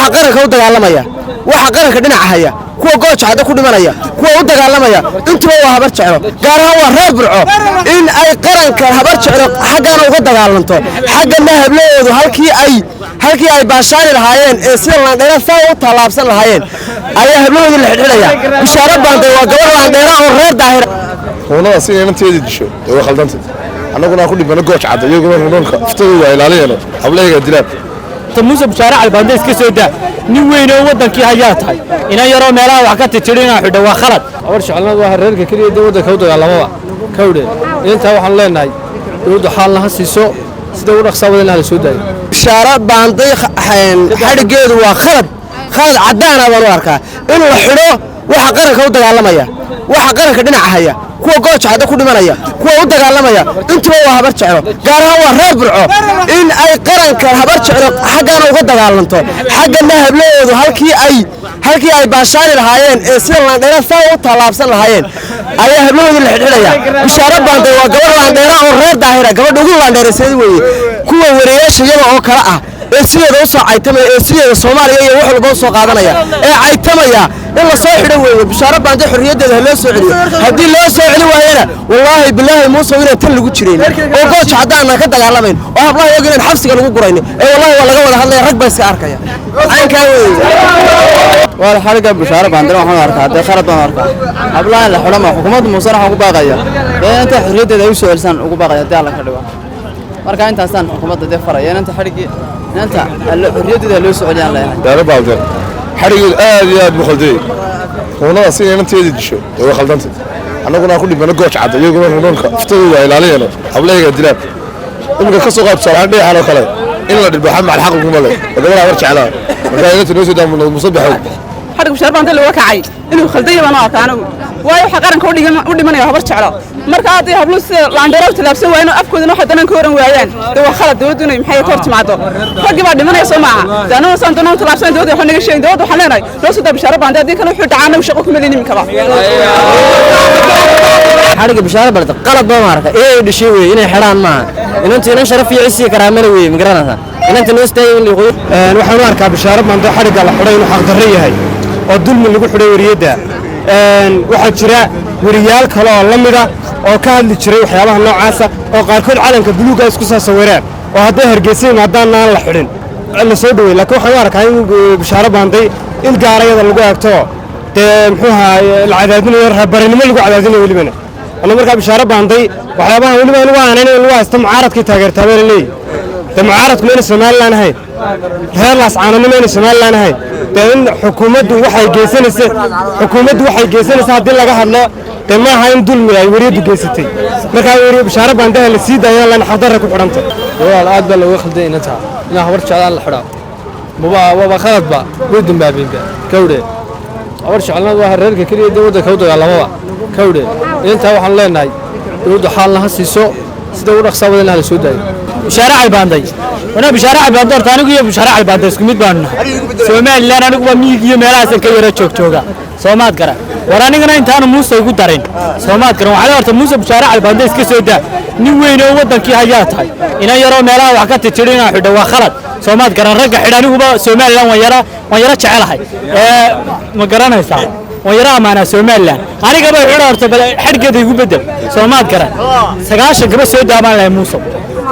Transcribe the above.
waxa qaranka u dagaalamaya waxa qaranka dhinaca haya kuwa gooja hada ku dhimanaya kuwa u dagaalamaya intuba waa habar jeclo gaar ahaan waa reer burco in ay qaranka habar jeclo xaggana uga dagaalanto xaggana habloodu halkii ay baashaani lahaayeen ee sida laandheera saa u tallaabsan lahaayeen ayaa habloodu la xidhxidhaya bishaaro baanday waa gabar laandheera oo reer daahir howlada si inanteeda disho way khaldantay annaguna ku dhibana gooja cad iyaguna runka iftooda waa ilaaliyeen hableega dilaan muuse bishaaro calbaanday iska soo daa nin weyn oo wadankii hayaa tahay ina yaroo meelaha wax ka titirina xidho waa khalad habar jeclad waa reerka kaliya waddanka u dagaalamaba kawdhe intaa waxaan leenahay dowladdu xaalna ha siiso sida u dhaqsaa wadan la soo daayo bishaaro baanday xadhigeedu waa khalad caddaana baan u arkaa in la xidho waxa qaranka u dagaalamaya waxa qaranka dhinaca haya kuwa gooja hada ku dhimanaya kuwa u dagaalamaya intuba waa habar jeclo gaar ahaan waa reer burco in ay qaranka habar jeclo xaggana uga dagaalanto xaggana habloodu halkii ay baashaani lahaayeen ee sida laandheera saa u tallaabsan lahaayeen ayaa habloodu la xidhxidhaya bishaaro baanday waa gabar laandheera oo reer daahira gabadha ugu laandheeraseed weeye kuwa wareeyaasha iyada oo kale ah ee sideeda u soo caytamaya ee sideeda Soomaaliya iyo wax walba soo qaadanaya ee caytamaya in la soo xidho weeye bishaaro baanday xorriyadeeda loo soo celiyo hadii loo soo celi waayana wallahi billahi muuse inay tan lagu jireen oo gooja hadaan ka dagaalamayn oo hablaha iyaga in xabsiga lagu gurayno ee wallahi waa laga wada hadlay rag bay iska arkaya aynka weeye wala xariga bishaaro baanday waxaan arkaa de kharad baan arkaa hablaha la xulama xukuumadda muuse waxa ugu baaqaya inta xorriyadeeda ay soo celisan ugu baaqaya daalka ka dhigo marka intaasaan xukuumadda de farayeen inta xarigi inta xorriyadeeda loo soo celiyaan leeyahay daara baawdan xarigeedu aad iyo aad buxalday howlada si inanteeda disho way khaldantay annaguna ku dhibana gooja cad iyaguna runka iftooda waa ilaaliyeen hableega dilaan imika ka soo qaabto aan dheexan oo kale in la dhibbo xamal xaq kuma leh gabar habar jeclaa marka inta noo soo daamo musabaxay xariga bishaaro baanday loo kacay inuu khaldan yahay baan arkaa anigu waayo waxa qaranka u dhimanaya habar jeclo marka hadii hablu si laandheero talaabsan waayeen afkoodana waxa danan ka horan waayeen waa khalad dawladdu inay maxay ka hortimaado ragii baa dhimanaya Soomaa daanoo san danan talaabsan dawladdu waxa naga sheegay dawladdu waxa leenahay loo soo bishaaro baanday hadii kale wuxuu dhacaana uu shaqo kuma leeyahay kaba xariga bishaaro baanday qalad baa marka ee dhashay weey inay xiraan ma inantiina sharaf iyo ciisi karaamada weey migraanada inantii loo istaagay in liqoy waxaan u arkaa bishaaro baanday xariga la xidhay inuu xaq darro yahay oo dulmi lagu xidhay wariyada waxaa jira wariyaal kale oo la mid ah oo ka hadli jiray waxyaabaha noocaasa oo qaarkood calanka buluuga isku soo sawireen oo hadday hargeysan haddaan aan la xidhin la soo dhaweey laakiin waxaan u arkaa in bishaaro baanday in gaarayada lagu eegto dee muxuu ahaa la cadaadinayo rabarinimo lagu cadaadinayo welibana ana markaa bishaaro baanday waxyaabaha weliba lagu aaneyn lagu haysto mucaaradkii taageertaa baa leeyahay dee mucaaradku mayna Somaliland ahayn reer laascaanimo mayna Somaliland ahayn in xukuumaddu waxay geysanaysaa haddii laga hadlo dee maaha in dulmi ay wariyadu geysatay markaa wariye bishaaro baandaha la sii daayo lana xaqdarra ku xidhanta walaal aad baa looga khalday inanta inaa habar jeclaan la xidhaa waba khaladba way dambaabeenba kawdhe habar jeclad waa reerka kaliya waddanka u dagaalamaba kawdhe intaa waxaan leenahay dowladdu xaalna ha siiso sida u dhaqsaa wadan la soo daayo bishaaro calbaanday wana bishaaro calbaanday horta anigu iyo bishaaro calbaanday isku mid baan Soomaaliland anigu waa miig iyo meelahaas ka yara jooga Soomaad gara war anigana intaan muuse ugu darin Soomaad gara waxa horta muuse bishaaro calbaanday iska soo daa nin weyn oo wadankii hayaa tahay ina yaroo meelaha wax ka titirina xidho waa khalad Soomaad gara ragga xidhaniguba Soomaaliland waan yara jecelahay ma garanaysaa waan yara amaana Soomaaliland aniga baa xidho horta xadgeeda igu bedel Soomaad gara 9 gaba soo daabaan leh muuse